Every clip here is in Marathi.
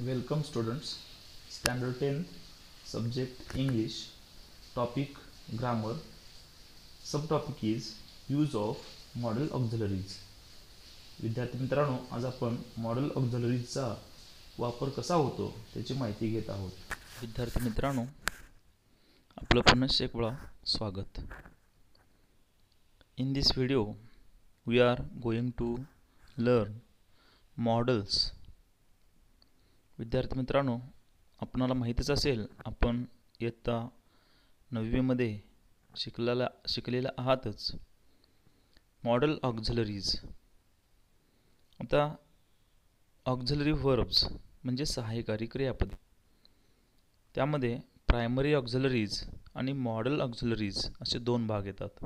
Welcome students. Standard 10 subject English. Topic grammar. Subtopic is use of model auxiliaries. विद्यार्थी मित्रांनो, आज आपण मॉडेल ऑक्झिलरीजचा वापर कसा होतो त्याची माहिती घेत आहोत. विद्यार्थी मित्रांनो, आपलं पुन्हा एक वेळा स्वागत. In this video we are going to learn models. विद्यार्थी मित्रांनो, आपणाला माहितीच असेल, आपण इयत्ता 9वी मध्ये शिकलेला आहातच. Modal auxiliaries. आता ऑक्झिलरी व्हर्ब्स म्हणजे सहाय्यकारी क्रियापदे. त्यामध्ये प्रायमरी ऑक्झिलरीज आणि मॉडेल ऑक्झिलरीज असे दोन भाग येतात.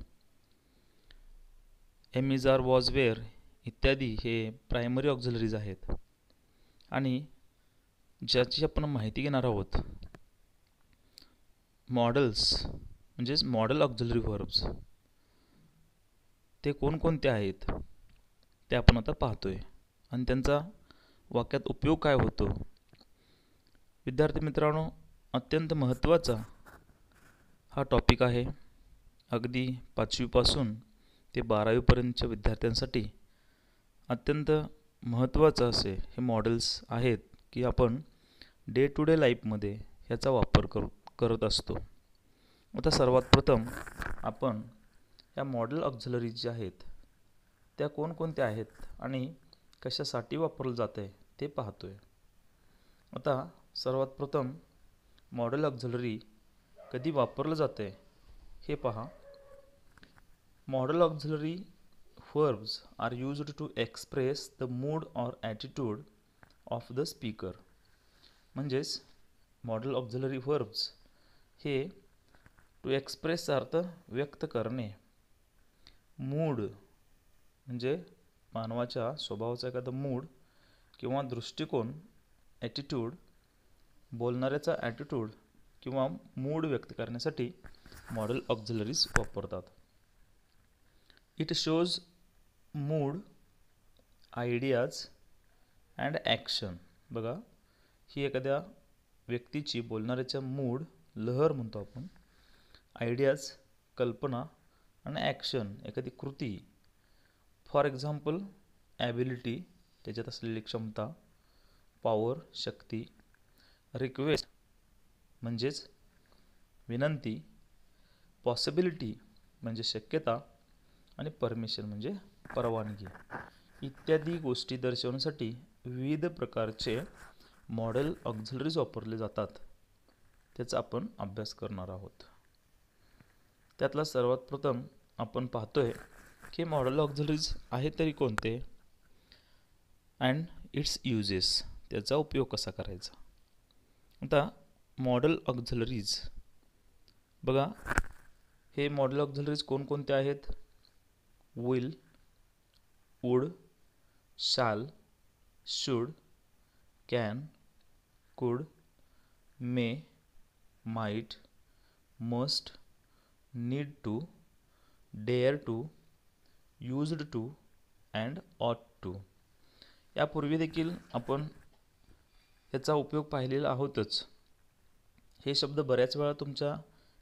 Am is are was were इत्यादी हे प्रायमरी ऑक्झिलरीज आहेत आणि ज्याची आपण माहिती घेणार आहोत मॉडेल्स म्हणजेच मॉडेल ऑक्झिलरी व्हर्ब्स, ते कोणकोणते आहेत ते आपण आता पाहतोय आणि त्यांचा वाक्यात उपयोग काय होतो. विद्यार्थी मित्रांनो, अत्यंत महत्त्वाचा हा टॉपिक आहे. अगदी 5वी पासून ते 12वी पर्यंतच्या विद्यार्थ्यांसाठी अत्यंत महत्त्वाचं असे हे मॉडेल्स आहेत की आपण डे टू डे लाईफमध्ये ह्याचा वापर करत असतो. आता सर्वात प्रथम आपण ह्या मॉडेल ऑक्झिलरीज ज्या आहेत त्या कोणकोणत्या आहेत आणि कशासाठी वापरलं जातं आहे ते पाहतोय. आता सर्वात प्रथम मॉडेल ऑक्झिलरी कधी वापरलं जातं आहे हे पहा. Model auxiliary verbs are used to express the mood or attitude of the speaker. म्हणजेच मॉडेल ऑक्झिलरी व्हर्ब्स हे टू एक्सप्रेस अर्थ व्यक्त करणे, मूड म्हणजे मानवाच्या स्वभावाचा एखादा मूड किंवा दृष्टिकोन, ॲटिट्यूड बोलणाऱ्याचा ॲटिट्यूड किंवा मूड व्यक्त करण्यासाठी मॉडेल ऑक्झिलरीज वापरतात. It shows mood, ideas and action. बघा, ही एखाद्या व्यक्तीची बोलणाऱ्याच्या मूड लहर म्हणतो आपण, आयडियाज कल्पना आणि ॲक्शन एखादी कृती. फॉर एक्झाम्पल ॲबिलिटी त्याच्यात असलेली क्षमता, पॉवर शक्ती, रिक्वेस्ट म्हणजेच विनंती, पॉसिबिलिटी म्हणजे शक्यता आणि परमिशन म्हणजे परवानगी इत्यादी गोष्टी दर्शवण्यासाठी विविध प्रकारचे मॉडेल ऑक्झिलरीज वापरले जातात. त्याचा आपण अभ्यास करणार आहोत. त्यातला सर्वात प्रथम आपण पाहतोय की मॉडेल ऑक्झिलरीज आहेत तरी कोणते अँड इट्स युजेस, त्याचा उपयोग कसा करायचा. आता मॉडेल ऑक्झिलरीज बघा, हे मॉडेल ऑक्झिलरीज कोणकोणते आहेत. Will, would, shall, should, can, could, may, might, must, need to, dare to, used to and ought to. यापूर्वी देखील आपण याचा उपयोग पाहिलेला आहोतच. हे शब्द बऱ्याच वेळा तुमच्या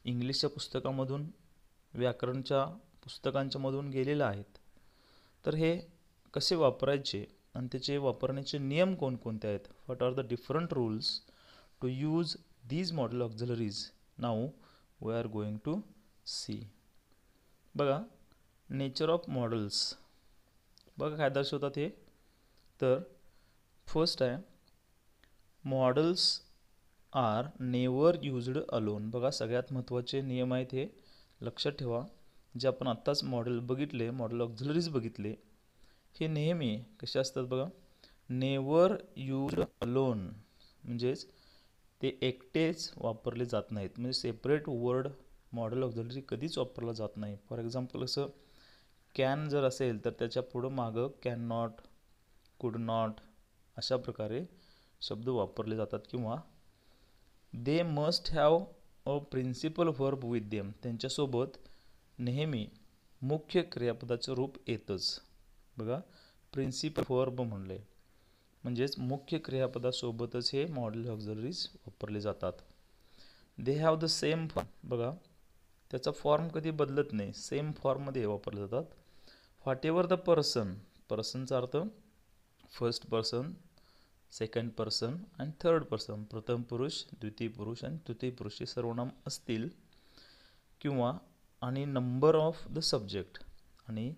इंग्लिशच्या पुस्तकामधून, व्याकरणच्या पुस्तकांच्या मधून गेलेले आहेत. तर हे कसे वापरायचे आणि त्याचे वापरण्याचे नियम कोणकोणते आहेत. What are the different rules to use these modal auxiliaries now we are going to see. बघा, नेचर ऑफ मॉडेल्स बघा काय दर्शवतात हे. तर फर्स्ट आहे modals are never used alone. बघा, सगळ्यात महत्त्वाचे नियम आहेत हे लक्षात ठेवा. जे आपण आत्ताच मॉडेल बघितले, मॉडेल ऑक्झिलरीज बघितले, हे नेहमी कसे असतात बघा, नेवर यूज्ड अलोन म्हणजेच ते एकटेच वापरले जात नाहीत. म्हणजे सेपरेट वर्ड मॉडेल ऑक्झिलरी कधीच वापरला जात नाही. फॉर एक्झाम्पल असं कॅन जर असेल तर त्याच्या पुढं मागं कॅन नॉट, कुड नॉट अशा प्रकारे शब्द वापरले जातात. किंवा they must have a principal verb with them, त्यांच्यासोबत नेहमी मुख्य क्रियापदाचं रूप येतच. बघा, प्रिन्सिपल व्हर्ब म्हणले म्हणजेच मुख्य क्रियापदासोबतच हे मॉडेल ऑक्झिलरीज वापरले जातात. दे हॅव द सेम फॉर्म. बघा, त्याचा फॉर्म कधी बदलत नाही, सेम फॉर्ममध्ये वापरले जातात. व्हॉटेवर द पर्सन, पर्सनचा अर्थ फर्स्ट पर्सन, सेकंड पर्सन आणि थर्ड पर्सन, प्रथम पुरुष, द्वितीय पुरुष आणि तृतीय पुरुष हे सर्वनाम असतील, किंवा आणि नंबर ऑफ द सब्जेक्ट, आणि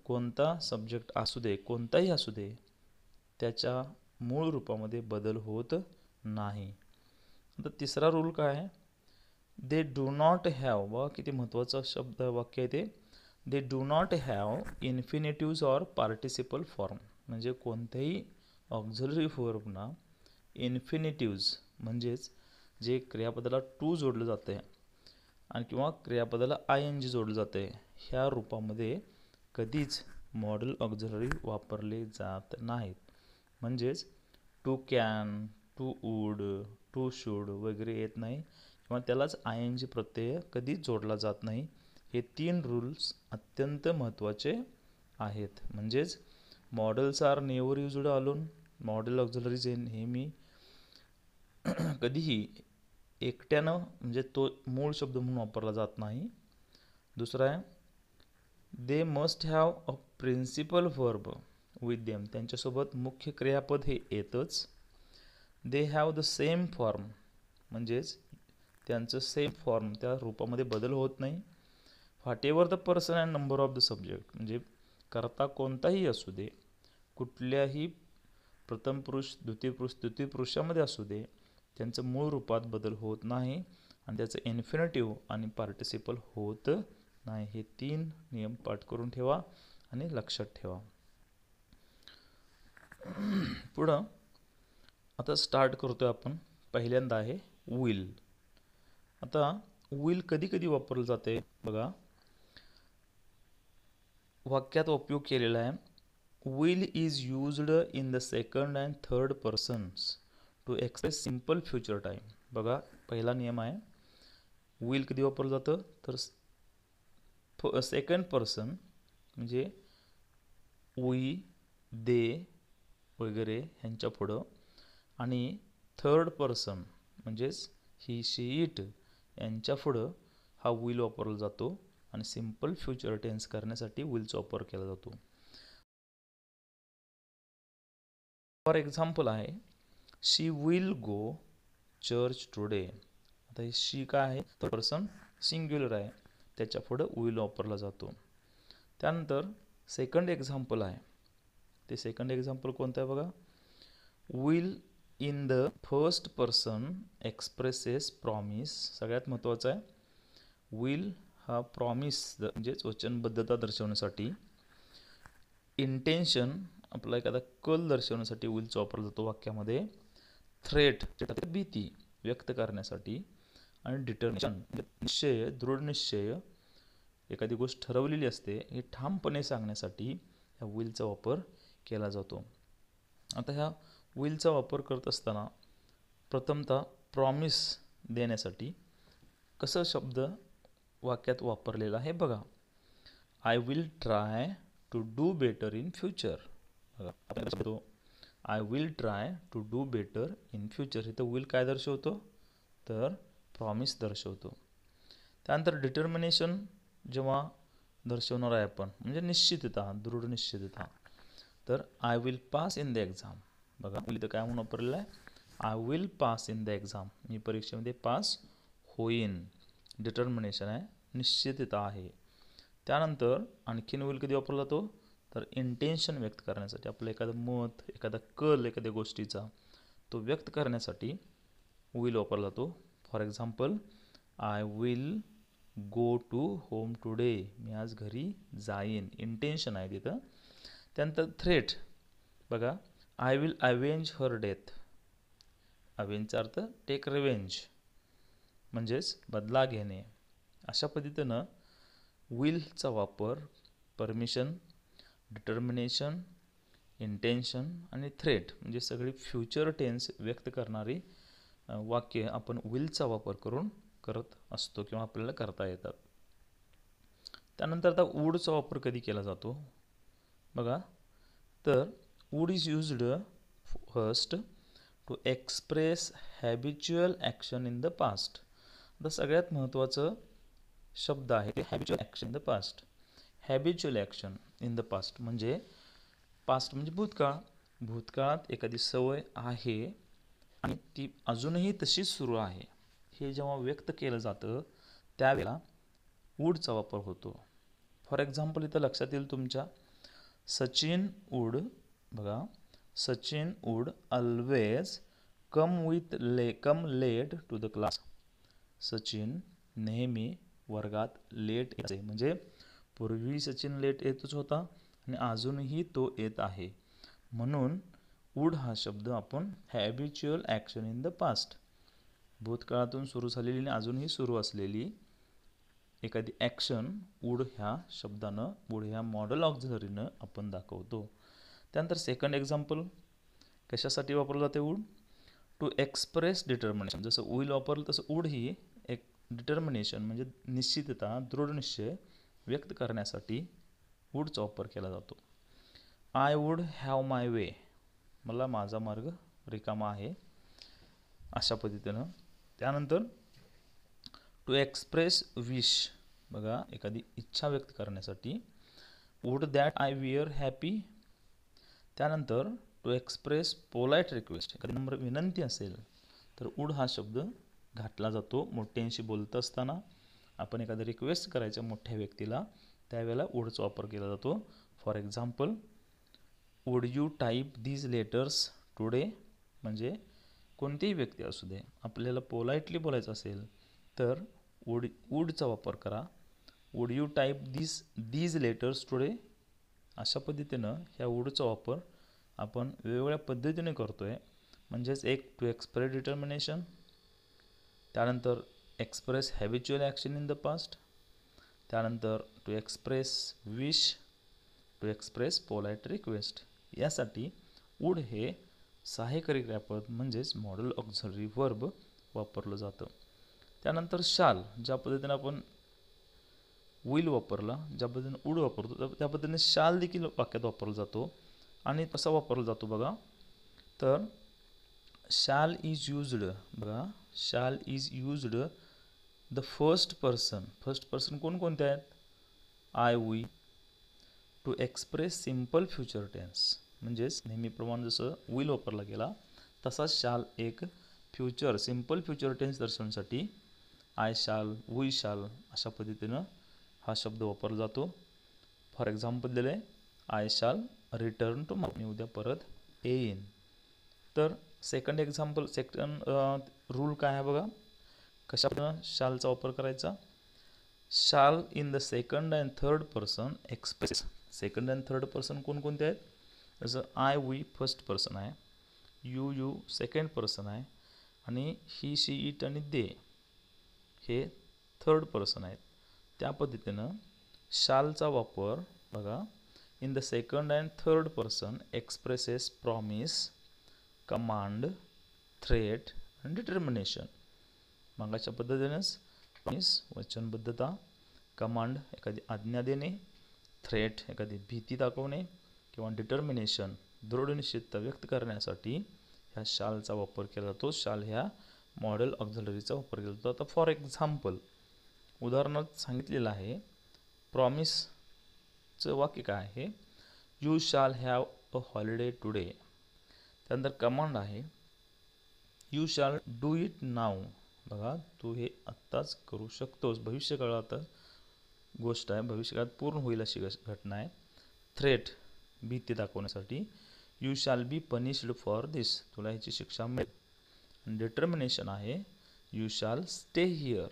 कोणता सब्जेक्ट असू दे, कोणताही असू दे, त्याच्या मूळ रूपामध्ये बदल होत नाही. आता तिसरा रूल काय आहे, दे डू नॉट हॅव. बघा किती महत्त्वाचा शब्द वाक्य आहे ते. They do not have infinitives or participle form. म्हणजे कोणत्याही ऑक्झिलरी व्हर्बना इन्फिनिटिव्ज म्हणजेच जे क्रियापदाला टू जोडलं जातं आहे आणि किंवा क्रियापदाला ING जोडलं जातं आहे, ह्या रूपामध्ये कधीच मॉडेल ऑक्झिलरी वापरले जात नाहीत. म्हणजेच to can, to would, to should वगैरे येत नाही, किंवा त्यालाच ING प्रत्यय कधीच जोडला जात नाही. हे 3 रूल्स अत्यंत महत्त्वाचे आहेत. म्हणजेच modals are never used alone. Modal auxiliaries हे नेहमी कधीही एकट्यानं म्हणजे तो मूळ शब्द म्हणून वापरला जात नाही. दुसरा आहे, they must have a principal verb with them. त्यांच्यासोबत मुख्य क्रियापद हे येतच. They have the same form, म्हणजेच त्यांचं सेम फॉर्म, त्या रूपामध्ये बदल होत नाही. Whatever the person and number of the subject, म्हणजे करता कोणताही असू दे, कुठल्याही प्रथम पुरुष, द्वितीय पुरुष, तृतीय पुरुषामध्ये असू दे, त्यांचं मूळ रूपात बदल होत नाही आणि त्याचं इन्फिनिटिव्ह आणि पार्टिसिपल होत नाही. हे 3 नियम पाठ करून ठेवा आणि लक्षात ठेवा. पुढं आता स्टार्ट करतोय आपण. पहिल्यांदा आहे विल. आता विल कधी कधी वापरलं जाते बघा, वाक्यात उपयोग केलेला आहे. Will is used in the second and third persons to express simple future time. बघा, पहिला नियम आहे, विल कधी वापरलं जातं तर सेकंड पर्सन म्हणजे वी, दे वगैरे ह्यांच्या पुढं, आणि थर्ड पर्सन म्हणजेच ही, शी, इट यांच्या पुढं हा विल वापरला जातो आणि सिंपल फ्युचर टेन्स करण्यासाठी विलचा वापर केला जातो. फॉर एक्झाम्पल आहे, शी विल गो चर्च टुडे. आता ही शी काय आहे, तर पर्सन सिंग्युलर आहे, त्याच्या पुढं विल वापरला जातो. त्यानंतर सेकंड एक्झाम्पल आहे, ते सेकंड एक्झाम्पल कोणतं आहे बघा, will in the first person expresses promise. सगळ्यात महत्त्वाचं आहे, विल हा प्रॉमिस म्हणजेच वचनबद्धता दर्शवण्यासाठी, इंटेन्शन आपला एखादा कल दर्शवण्यासाठी विलचा वापरला जातो वाक्यामध्ये, थ्रेट भीती व्यक्त करण्यासाठी, आणि डिटर्मिनेशन निश्चय, दृढ निश्चय, एखादी गोष्ट ठरवलेली असते हे ठामपणे सांगण्यासाठी ह्या विलचा वापर केला जातो. आता ह्या विलचा वापर करत असताना प्रथमतः प्रॉमिस देण्यासाठी कसं शब्द वाक्यात वापरलेला आहे बघा, I will try to do better in future. बघा, I will try to do better in future. इथं विल काय दर्शवतो तर प्रॉमिस दर्शवतो. त्यानंतर डिटर्मिनेशन जेव्हा दर्शवणार आहे आपण म्हणजे निश्चितता, दृढ निश्चितता, तर I will pass in the exam. बघा, इथं काय म्हणून वापरलेलं आहे, I will pass in the exam, मी परीक्षेमध्ये पास होईन. डिटर्मिनेशन आहे, निश्चितता आहे. त्यानंतर आणखीन विल कधी वापरला जातो तर इंटेन्शन व्यक्त करण्यासाठी, आपलं एखादं मत, एखादा कल एखाद्या गोष्टीचा तो व्यक्त करण्यासाठी विल वापरला जातो. For example, I will go to home today. मी आज घरी जाईन, इंटेन्शन आहे तिथं. त्यानंतर थ्रेट बघा, I will avenge her death. अवेंजचा अर्थ टेक रिवेंज म्हणजेच बदला घेणे. अशा पद्धतीनं विलचा वापर परमिशन, डिटर्मिनेशन, इंटेन्शन आणि थ्रेट म्हणजे सगळी फ्युचर टेन्स व्यक्त करणारी वाक्य आपण विलचा वापर करून करत असतो किंवा आपल्याला करता येतात. त्यानंतर आता वूडचा वापर कधी केला जातो बघा, तर would is used first, to express habitual action in the past. आता सगळ्यात महत्त्वाचं शब्द आहे ते habitual action in the past. Habitual action in the past म्हणजे पास्ट म्हणजे भूतकाळ. भूतकाळात एखादी सवय आहे आणि ती अजूनही तशीच सुरू आहे, हे जेव्हा व्यक्त केलं जातं त्यावेळेला वूडचा वापर होतो. फॉर एक्झाम्पल इथं लक्षात येईल तुमच्या, सचिन वूड, बघा, Sachin would always come late to the class. Sachin नेहमी वर्गात लेट यायचे. म्हणजे पूर्वी सचिन लेट येतच होता आणि अजूनही तो येत आहे. म्हणून वूड हा शब्द आपण habitual action in the past, भूतकाळातून सुरू झालेली आणि अजूनही सुरू असलेली एखादी ॲक्शन वूड ह्या शब्दानं, वूड ह्या मॉडल ऑक्झिलरीनं आपण दाखवतो. त्यानंतर सेकंड एक्झाम्पल कशासाठी वापरलं जाते वूड? To express determination. जसं विल वापरलं तसं वूड ही एक डिटर्मिनेशन म्हणजे निश्चितता, दृढ निश्चय व्यक्त करण्यासाठी वूडचा वापर केला जातो. I would have my way. मला माझा मार्ग रिकामा आहे, अशा पद्धतीनं. त्यानंतर टू एक्सप्रेस विश, बघा, एखादी इच्छा व्यक्त करण्यासाठी would that I were happy. त्यानंतर टू एक्सप्रेस पोलाईट रिक्वेस्ट, एखादी नम्र विनंती असेल तर वूड हा शब्द घातला जातो. मोठ्यांशी बोलत असताना आपण एखादं रिक्वेस्ट करायच्या मोठ्या व्यक्तीला, त्यावेळेला वूडचा वापर केला जातो. For example, would you type these letters today. म्हणजे कोणतीही व्यक्ती असू दे, आपल्याला पोलाइटली बोलायचं असेल तर वूडचा वापर करा. Would you type these letters today. अशा पद्धतीनं ह्या वूडचा वापर आपण वेगवेगळ्या पद्धतीने करतो आहे. म्हणजेच एक टू एक्सप्रेस डिटर्मिनेशन, त्यानंतर express habitual action in the past, त्यानंतर to express wish, to express polite request. यासाठी वूड हे सहाय्यकारी क्रियापद म्हणजेच मॉडल ऑक्झिलरी वर्ब वापरलं जातं. त्यानंतर शाल, ज्या पद्धतीनं आपण विल वापरला, ज्या पद्धतीनं वूड वापरतो त्या पद्धतीने शाल देखील वाक्यात वापरला जातो. आणि कसा वापरला जातो बघा, तर शाल इज यूज्ड, बघा, shall is used the first person. First person कोणकोणते आहेत? I, we. To express simple future tense, म्हणजेच नेहमीप्रमाणे जसं विल वापरला गेला तसाच शाल एक फ्युचर, सिम्पल फ्युचर टेन्स दर्शवण्यासाठी आय शाल, वी शाल अशा पद्धतीनं हा शब्द वापरला जातो. फॉर एक्झाम्पल दिले, आय शाल रिटर्न टू, मी उद्या परत येईन. तर सेकंड एक्झाम्पल, सेकंड रूल काय आहे बघा, कशा शालचा वापर करायचा? शाल in the second and third person express. Second and third person कोणकोणते आहेत? जसं आय, वी फर्स्ट पर्सन आहे, यू सेकंड पर्सन आहे, आणि ही, शी, इट आणि दे हे थर्ड पर्सन आहेत. त्या पद्धतीनं शालचा वापर बघा, in the second and third person expresses promise, command, threat आणि डिटर्मिनेशन. मागाच्या पद्धतीनेच प्रॉमिस वचनबद्धता, कमांड एखादी आज्ञा देणे, थ्रेट एखादी भीती दाखवणे, किंवा डिटर्मिनेशन दृढ निश्चितता व्यक्त करण्यासाठी ह्या शालचा वापर केला जातो. शाल ह्या मॉडेल ऑक्झिलरीचा वापर केला जातो. आता फॉर एक्झाम्पल उदाहरणार्थ सांगितलेलं आहे, प्रॉमिसचं वाक्य काय आहे? You shall have a holiday today. त्यानंतर कमांड आहे, यू शाल डू इट नाव. बघा, तू हे आत्ताच करू शकतोस, भविष्यकाळात गोष्ट आहे, भविष्यकाळात पूर्ण होईल अशी घटना आहे. थ्रेट भीती दाखवण्यासाठी, you shall be punished for दिस. तुला ह्याची शिक्षा मिळेल. डिटर्मिनेशन आहे, यू शाल स्टे हिअर.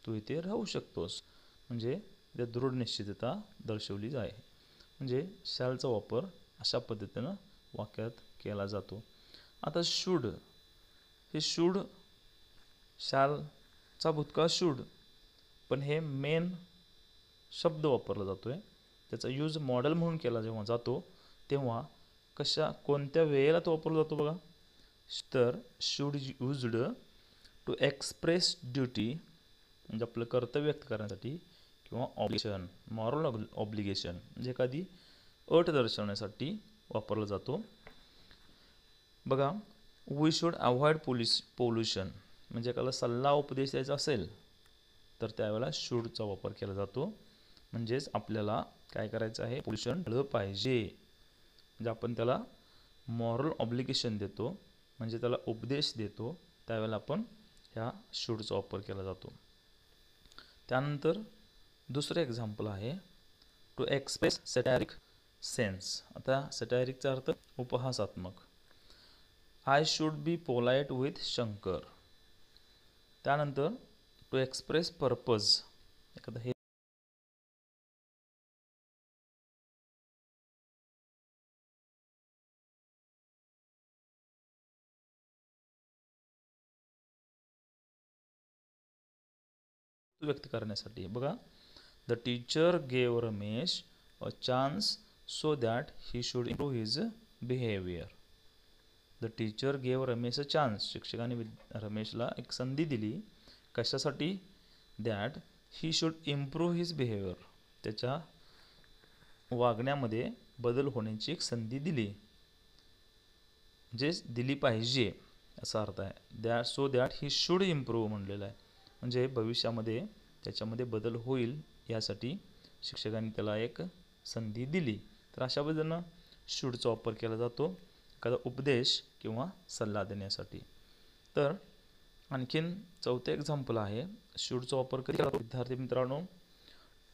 तू इथे राहू शकतोस. म्हणजे त्या दृढ निश्चितता दर्शवली आहे. म्हणजे शालचा वापर अशा पद्धतीनं वाक्यात केला जातो. आता शूड, हे शूड शालचा भूतकाळ शूड, पण हे मेन शब्द वापरला जातो आहे. त्याचा यूज मॉडेल म्हणून केला जेव्हा जातो तेव्हा कोणत्या वेळेला तो वापरला जातो बघा, तर should is used to express duty, म्हणजे आपलं कर्तव्य व्यक्त करण्यासाठी, किंवा ऑब्लिगेशन, मॉरल ऑब्लिगेशन म्हणजे एखादी अट दर्शवण्यासाठी वापरला जातो. बघा, वी शुड अवॉइड पोल्युशन, म्हणजे एखादा सल्ला उपदेश द्यायचा असेल तर त्यावेळेला शूडचा वापर केला जातो. म्हणजेच आपल्याला काय करायचं आहे, पोल्युशन टाळलं पाहिजे. म्हणजे आपण त्याला मॉरल ऑब्लिगेशन देतो, म्हणजे त्याला उपदेश देतो, त्यावेळेला आपण ह्या शूडचा वापर केला जातो. त्यानंतर दुसरं एक्झाम्पल आहे टू एक्सप्रेस सॅटारिक सेन्स. आता सॅटारिकचा अर्थ उपहासात्मक. I should be polite with Shankar. त्यानंतर टू एक्सप्रेस पर्पज, एखादा हे व्यक्त करण्यासाठी. बघा, the teacher gave Ramesh a chance so that he should improve his behaviour. The teacher gave Ramesh a chance, शिक्षकाने रमेशला एक संधी दिली. कशासाठी? That he should improve his behaviour, त्याच्या वागण्यामध्ये बदल होण्याची एक संधी दिली, म्हणजे दिली पाहिजे असा अर्थ आहे. So that he should improve म्हणलेलं आहे, म्हणजे भविष्यामध्ये त्याच्यामध्ये बदल होईल यासाठी शिक्षकांनी त्याला एक संधी दिली. तर अशा पद्धतीनं शूडचा वापर केला जातो एखादा उपदेश किंवा सल्ला देण्यासाठी. तर आणखीन चौथे एक्झाम्पल आहे शूडचा वापर कधी करतो विद्यार्थी मित्रांनो,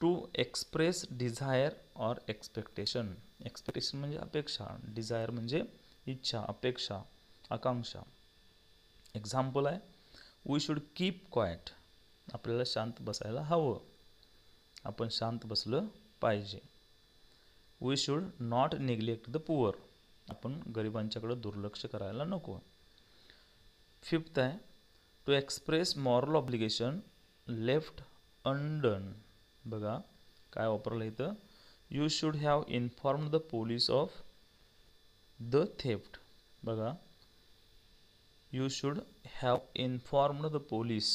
to express desire or expectation. Expectation म्हणजे अपेक्षा, डिझायर म्हणजे इच्छा, अपेक्षा, आकांक्षा. एक्झाम्पल आहे वी शुड कीप क्वाइट. आपल्याला शांत बसायला हवं, आपण शांत बसलं पाहिजे. We should not neglect the poor. आपण गरिबांच्याकडे दुर्लक्ष करायला नको. फिफ्थ आहे to express moral obligation left undone. बघा काय वापरलं इथं, you should have inform the police of the theft. बघा, you should have informed the police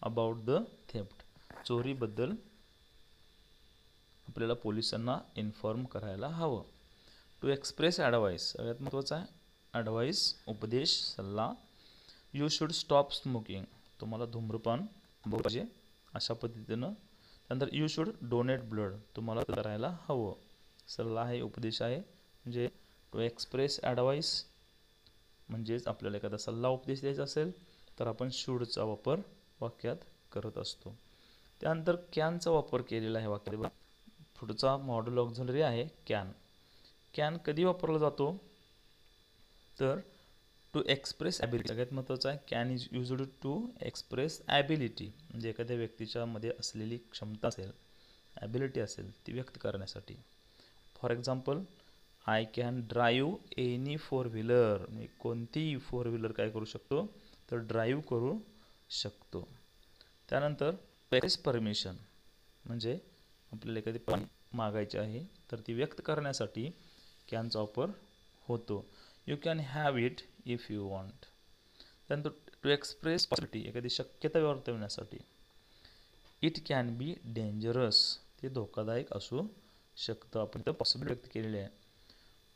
about the theft. चोरीबद्दल आपल्याला पोलिसांना इन्फॉर्म करायला हवं. टू एक्सप्रेस ॲडवाईस, सगळ्यात महत्त्वाचं आहे ॲडवाईस, उपदेश, सल्ला. You should stop smoking. तुम्हाला धूम्रपान पाहिजे अशा पद्धतीनं. त्यानंतर यू शुड डोनेट ब्लड. तुम्हाला करायला हवं. सल्ला आहे, उपदेश आहे. म्हणजे टू एक्सप्रेस ॲडवाईस म्हणजेच आपल्याला एखादा सल्ला उपदेश द्यायचा असेल तर आपण शूडचा वापर वाक्यात करत असतो. त्यानंतर कॅनचा वापर केलेला आहे वाक्यात. पुढचा मॉडल ऑक्झिलरी आहे कॅन. कॅन कधी वापरला जातो तर टू एक्सप्रेस ॲबिलिटी. सगळ्यात महत्त्वाचं आहे can is used to express ability, म्हणजे एखाद्या व्यक्तीच्या मध्ये असलेली क्षमता असेल, ॲबिलिटी असेल ती व्यक्त करण्यासाठी. For example I can drive any four wheeler. म्हणजे कोणतीही फोर व्हीलर काय करू शकतो तर ड्राईव्ह करू शकतो. त्यानंतर एक्सप्रेस परमिशन, म्हणजे आपल्याला एखादी परमिशन मागायची आहे तर ती व्यक्त करण्यासाठी कॅनचा वापर होतो. You can have it if you want. त्यानंतर टू एक्सप्रेस पॉसिबिलिटी, एखादी शक्यता वर्तवण्यासाठी. इट कॅन बी डेंजरस, ते धोकादायक असू शकतं. आपण इथं पॉसिबिलिटी व्यक्त केलेली आहे.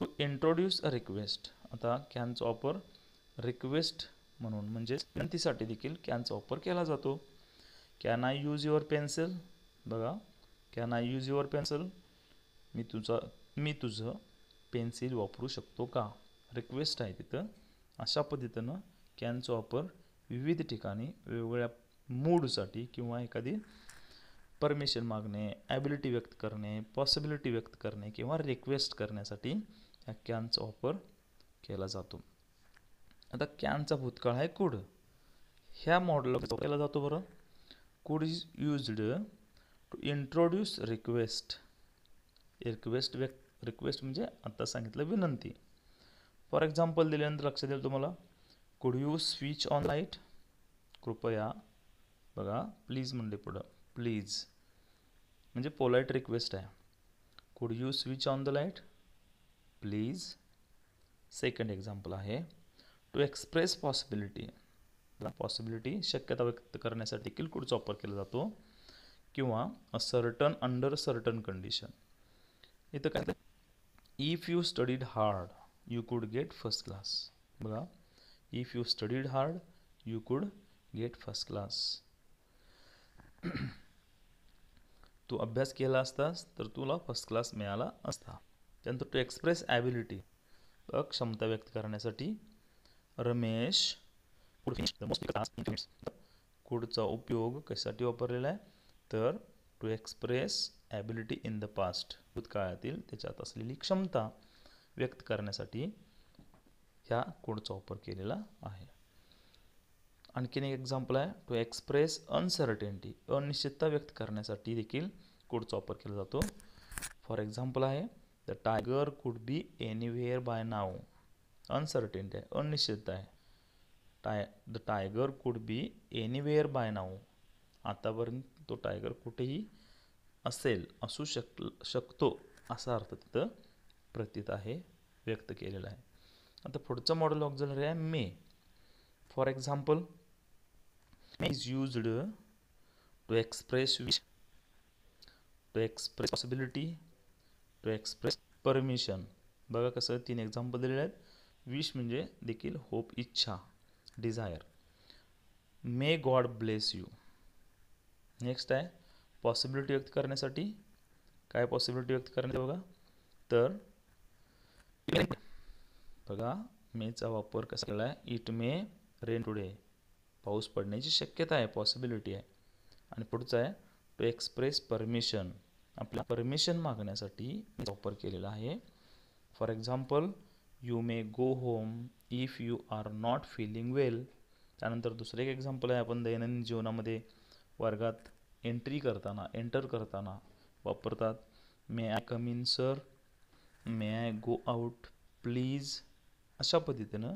To introduce a request. आता कॅनचा वापर रिक्वेस्ट म्हणून म्हणजेच विनंतीसाठी देखील कॅनचा वापर केला जातो. Can I use your pencil. बघा, can I use your pencil, मी तुझं पेन्सिल वापरू शकतो का, रिक्वेस्ट आहे तिथं. अशा पद्धतीनं कॅनचा वापर विविध ठिकाणी वेगवेगळ्या मूडसाठी किंवा एखादी परमिशन मागणे, ॲबिलिटी व्यक्त करणे, पॉसिबिलिटी व्यक्त करणे किंवा रिक्वेस्ट करण्यासाठी या कॅनचा वापर केला जातो. आता कॅनचा भूतकाळ आहे कुड. ह्या मॉडेलला केला जातो बरं. Could is used to introduce request. Request म्हणजे आता सांगितलं विनंती. फॉर एक्झाम्पल दिल्यानंतर लक्षात येईल तुम्हाला, कुड यू स्विच ऑन लाईट. कृपया. बघा, प्लीज म्हणले पुढं, प्लीज म्हणजे पोलाईट रिक्वेस्ट आहे. Could you switch on the light, please. Second example आहे टू एक्सप्रेस पॉसिबिलिटी. पॉसिबिलिटी शक्यता व्यक्त करण्यासाठी देखील कुडचा वापर केला जातो. किंवा a certain under certain condition. इथं काय, if you studied hard you could get first class. बघा, if you studied hard you could get first class. तू अभ्यास केला असतास तर तुला फर्स्ट क्लास मिळाला असता. त्यानंतर टू एक्सप्रेस ॲबिलिटी, क्षमता व्यक्त करण्यासाठी रमेश कुडचा उपयोग कशासाठी वापरलेला आहे, तर to express ability in the past, भूतकाळातील त्याच्यात असलेली क्षमता व्यक्त करण्यासाठी ह्या कोडचा वापर केलेला आहे. आणखीन एक एक्झाम्पल आहे, टू एक्सप्रेस अनसर्टेनिटी, अनिश्चितता व्यक्त करण्यासाठी देखील कोडचा वापर केला जातो. फॉर एक्झाम्पल आहे, the tiger could be anywhere by now. Uncertainty आहे, अनिश्चितता आहे. The tiger could be anywhere by now, आतापर्यंत तो टायगर कुठेही असू शकतो असा अर्थ तिथं प्रतीत आहे, व्यक्त केलेला आहे. आता पुढचं मॉडेल ऑक्झिलरी आहे may. For example, may is used to express wish, to express possibility, to express permission. बघा कसं 3 एक्झाम्पल दिलेले आहेत. विश म्हणजे देखील होप, इच्छा, desire. May God bless you. Next आहे पॉसिबिलिटी व्यक्त करण्यासाठी. काय पॉसिबिलिटी व्यक्त करण्यासाठी बघा, तर बघा मेचा वापर कसा केला आहे, इट मे रेन टुडे, पाऊस पडण्याची शक्यता आहे, पॉसिबिलिटी आहे. आणि पुढचा आहे टू एक्सप्रेस परमिशन, आपल्या परमिशन मागण्यासाठी वापर केलेला आहे. For example, you may go home if you are not feeling well. त्यानंतर दुसरं एक एक्झाम्पल आहे, आपण दैनंदिन जीवनामध्ये वर्गात एंटर करताना वापरतात. May I come in sir, may I go out please. अशा पद्धतीनं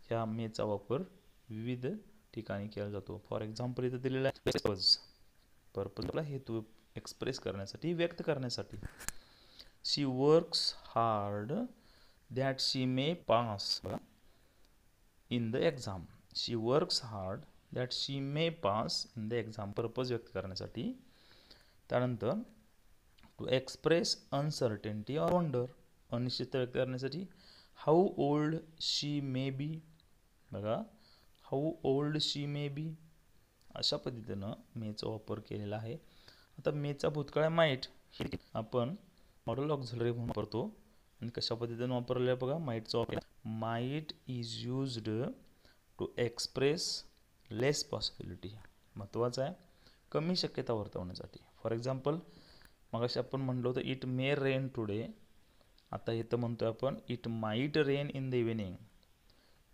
ह्या मेचा वापर विविध ठिकाणी केला जातो. फॉर एक्झाम्पल इथं दिलेला आहे पर्पजला हेतू एक्सप्रेस करण्यासाठी, व्यक्त करण्यासाठी. She works hard that she may pass in the exam. She works hard that she may pass in the exam, purpose व्यक्त करण्यासाठी. त्यानंतर to express uncertainty or wonder, अनिश्चितता व्यक्त करण्यासाठी. How old she may be. बघा, हाऊ ओल्ड शी मे बी. अशा पद्धतीनं मेचा वापर केलेला आहे. आता मेचा भूतकाळ माईट हे आपण मॉडेल ऑक्झिलरी म्हणून वापरतो. आणि कशा पद्धतीनं वापरलेलं आहे बघा, माईटचा वापर. Might is used to express less possibility, महत्त्वाचं आहे, कमी शक्यता वर्तवण्यासाठी. फॉर एक्झाम्पल, मगाशी आपण म्हणलो होतं इट मे रेन टुडे, आता इथं म्हणतोय आपण it might rain in the evening,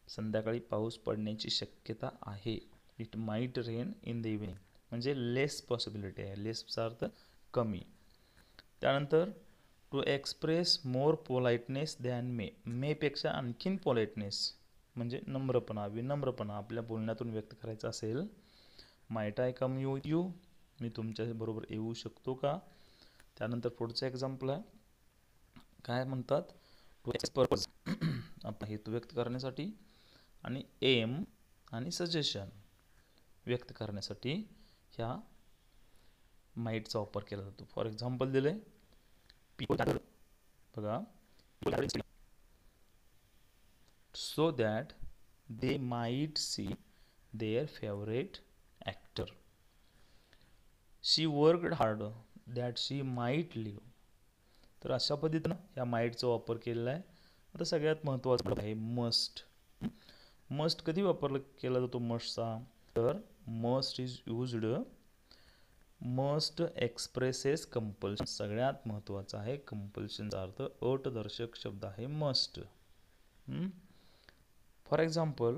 संध्याकाळी पाऊस पडण्याची शक्यता आहे. It might rain in the evening म्हणजे लेस पॉसिबिलिटी आहे, लेसचा अर्थ कमी. त्यानंतर to express more politeness than may, मेपेक्षा आणखीन पोलाइटनेस म्हणजे नम्रपणा, विनम्रपणा आपल्या बोलण्यातून व्यक्त करायचा असेल. माईट आय कम यू, मी तुमच्या बरोबर येऊ शकतो का. त्यानंतर पुढचं एक्झाम्पल आहे, काय म्हणतात, टू पर्पज आपला हेतू व्यक्त करण्यासाठी. आणि एम आणि सजेशन व्यक्त करण्यासाठी ह्या माईटचा वापर केला जातो. फॉर एक्झाम्पल दिले, बघा, so that they might see their favourite actor. She worked hard that she might live. तर अशा पद्धतीनं ह्या माईटचा वापर केलेला आहे. आता सगळ्यात महत्त्वाचं आहे मस्ट. मस्ट कधी वापर केला जातो मस्टचा, तर must is used, must expresses compulsion. सगळ्यात महत्त्वाचा आहे कंपल्शनचा अर्थ अटदर्शक शब्द आहे must. For example,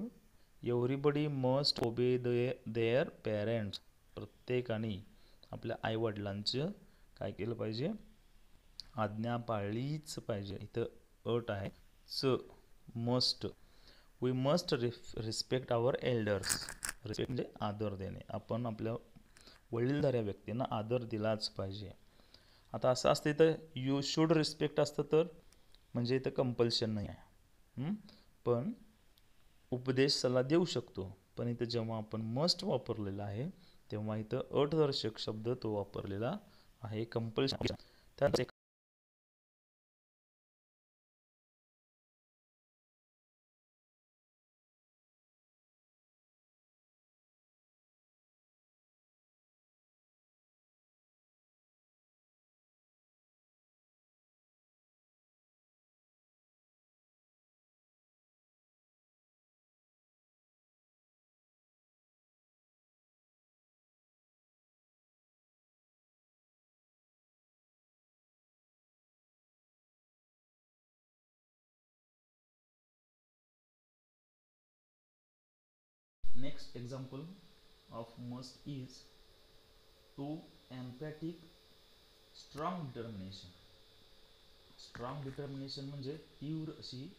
everybody must ओबे देअर पेरेंट्स. प्रत्येकाने आपल्या आईवडिलांचं काय केलं पाहिजे, आज्ञा पाळलीच पाहिजे. इथं अट आहे must. We must respect our elders. Respect म्हणजे आदर देणे, आपण आपल्या वडीलधाऱ्या व्यक्तींना आदर दिलाच पाहिजे. आता असं असते तर यू शुड रिस्पेक्ट असतं तर म्हणजे इथं कंपल्शन नाही आहे, पण उपदेश सल्ला देऊ शकतो. पण इथं जेव्हा आपण मस्ट वापरलेला आहे तेव्हा इथं अटदर्शक शब्द तो वापरलेला आहे, कंपल्शन. त्यानंतर next example of must is to empathic strong determination. Strong determination म्हणजे तीव्र अशी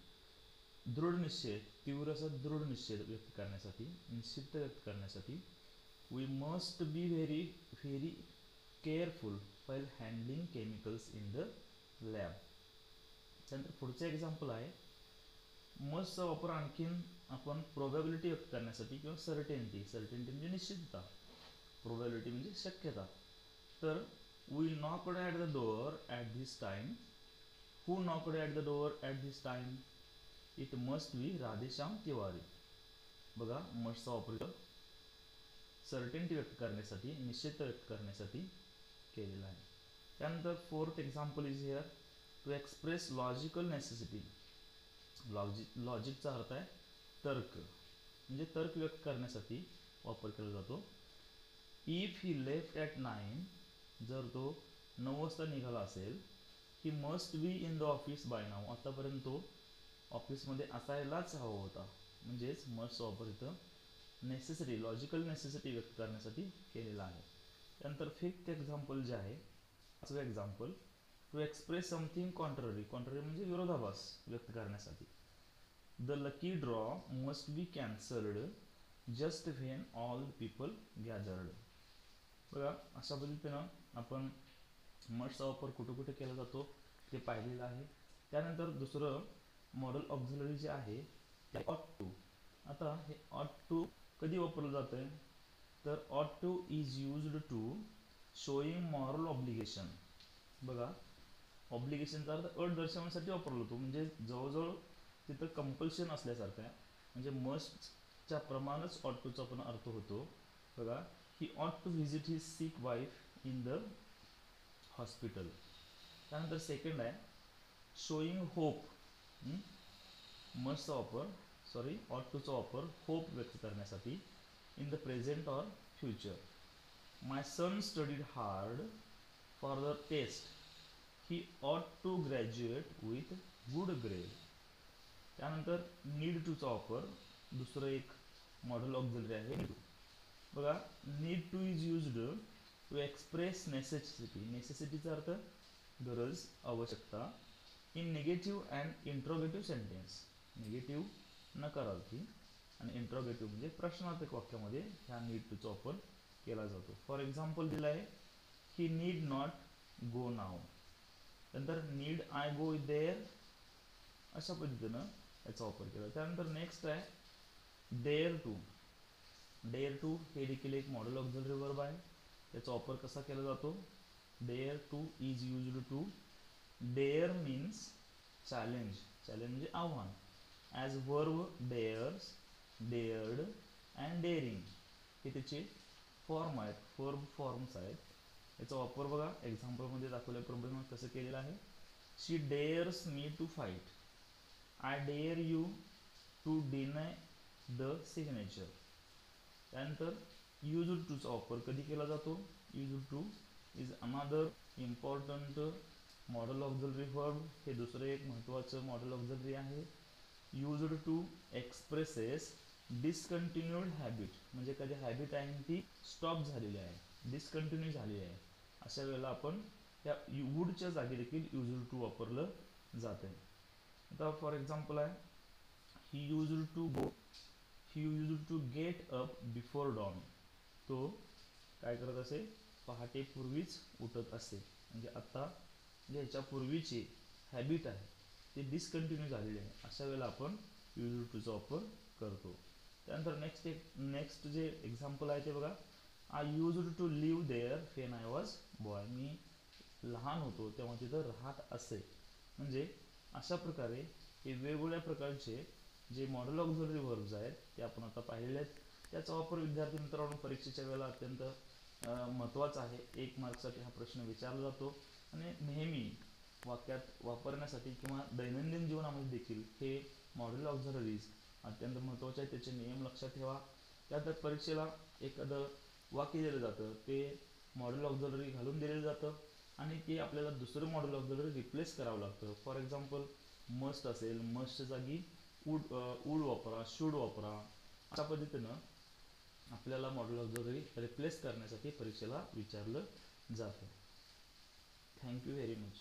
दृढ निश्चय, तीव्र असा दृढ निश्चय व्यक्त करण्यासाठी, निश्चित व्यक्त करण्यासाठी we must be very very careful while handling chemicals in the lab. त्यानंतर पुढचं एक्झाम्पल आहे मस्टचा वापर आणखीन आपण प्रोबॅबिलिटी व्यक्त करण्यासाठी किंवा सर्टेनिटी, सर्टेनिटी म्हणजे निश्चितता, प्रोबॅबिलिटी म्हणजे शक्यता. तर we knocked at the door at this time. Who knocked at the door at this time? It must be Radheshyam Tiwari. बघा मस्टचा वापर सर्टेनिटी व्यक्त करण्यासाठी, निश्चितता व्यक्त करण्यासाठी केलेला आहे. त्यानंतर fourth example is here to express logical necessity. लॉजिकचा अर्थ आहे तर्क, म्हणजे तर्क व्यक्त करण्यासाठी वापर केला जातो. इफ ही लेफ्ट ॲट 9, जर तो 9 वाजता निघाला असेल, he must be in the office by now. आतापर्यंत तो ऑफिसमध्ये असायलाच हवा होता. म्हणजेच मस्टचा वापर इथं नेसेसिटी, लॉजिकल नेसेसिटी व्यक्त करण्यासाठी केलेला आहे. त्यानंतर फिफ्थ एक्झाम्पल जे आहे, पाचवं example to express something contrary. Contrary म्हणजे विरोधाभास व्यक्त करण्यासाठी. The lucky draw must be cancelled just when all people gathered. बघा अशा पद्धतीनं आपण मस्टचा वापर कुठे कुठे केला जातो ते पाहिलेलं आहे. त्यानंतर दुसरं मॉडल ऑक्झिलरी जे आहे ते ऑट टू. आता हे ऑट टू कधी वापरलं जातं? तर ought to is used to showing moral obligation. बघा ऑब्लिगेशनचा अर्थ अट दर्शवण्यासाठी वापरला जातो, म्हणजे जवळजवळ तिथं कंपल्शन असल्यासारखं आहे. म्हणजे मस्टच्या प्रमाणच ऑट टूचा पण अर्थ होतो. बघा he ought to visit his sick wife in the hospital. त्यानंतर सेकंड आहे शोईंग होप. मस्टचा वापर ऑट टूचा वापर होप व्यक्त करण्यासाठी in the present or future. My son studied hard for the test. He ought to graduate with good grade. त्यानंतर नीड टूचा वापर, दुसरं एक मॉडल ऑक्झिलरी आहे. बघा need to is used to express necessity. नेसेसिटीचा अर्थ गरज, आवश्यकता. In negative and interrogative sentence. Negative नकारार्थी आणि इंट्रोगेटिव्ह म्हणजे प्रश्नार्थक वाक्यामध्ये ह्या नीड टूचा वापर केला जातो. फॉर एक्झाम्पल दिलं आहे ही नीड नॉट गो नाव. नंतर नीड आय गो देअर, अशा पद्धतीनं याचा वापर केला. त्यानंतर नेक्स्ट आहे डेअर टू. डेअर टू हे देखील एक मॉडल ऑक्झिलरी वर्ब आहे. याचा वापर कसा केला जातो? Dare to is used to, dare means challenge, challenge म्हणजे आव्हान. As verb dares, dared and daring हे त्याचे फॉर्म आहेत, वर्ब फॉर्म्स आहेत. याचा वापर बघा एक्झाम्पलमध्ये दाखवल्याप्रमाणे कसं केलेला आहे. She dares me to fight. I dare you to deny the signature. त्यानंतर यूज्ड टूचा वापर कधी केला जातो? Used to is another important model auxiliary verb. हे दुसरं एक महत्त्वाचं मॉडल ऑक्झिलरी आहे. Used to expresses discontinued habit. म्हणजे कधी हॅबिट आहे ती स्टॉप झालेली आहे, डिसकंटिन्यू झालेली आहे, अशा वेळेला आपण त्या वूडच्या जागी देखील यूज्ड टू वापरलं जाते. आता फॉर एक्झाम्पल आहे he used to go, he used to get up before dawn. तो काय करत असे? पहाटेपूर्वीच उठत असे. म्हणजे आता म्हणजे ह्याच्या पूर्वीची हॅबिट आहे ती डिसकंटिन्यू झालेली आहे, अशा वेळेला आपण यूज्ड टूचा वापर करतो. त्यानंतर नेक्स्ट जे एक्झाम्पल आहे ते बघा. I used to live there when I was boy. मी लहान होतो तेव्हा तिथं राहत असे. म्हणजे अशा प्रकारे हे वेगवेगळ्या प्रकारचे जे मॉडल ऑक्झिलरी वर्ब्स आहेत ते आपण आता पाहिलेले आहेत. त्याचा वापर विद्यार्थी मित्रांनो परीक्षेच्या वेळेला अत्यंत महत्त्वाचा आहे. 1 मार्कसाठी हा प्रश्न विचारला जातो आणि नेहमी वाक्यात वापरण्यासाठी किंवा दैनंदिन जीवनामध्ये देखील हे मॉडल ऑक्झिलरीज अत्यंत महत्त्वाचे आहे. त्याचे नियम लक्षात ठेवा. त्यात परीक्षेला एखादं वाक्य दिलं जातं, ते मॉडल ऑक्झिलरी घालून दिलेलं जातं आणि ते आपल्याला दुसरं मॉडल ऑक्झिलरी रिप्लेस करावं लागतं. फॉर एक्झाम्पल मस्ट असेल, मस्टच्या जागी वूड वापरा, शूड वापरा. अशा पद्धतीनं आपल्याला मॉड्यूल ऑक्झिलरी रिप्लेस करण्यासाठी परीक्षेला विचारलं जातं. Thank you very much.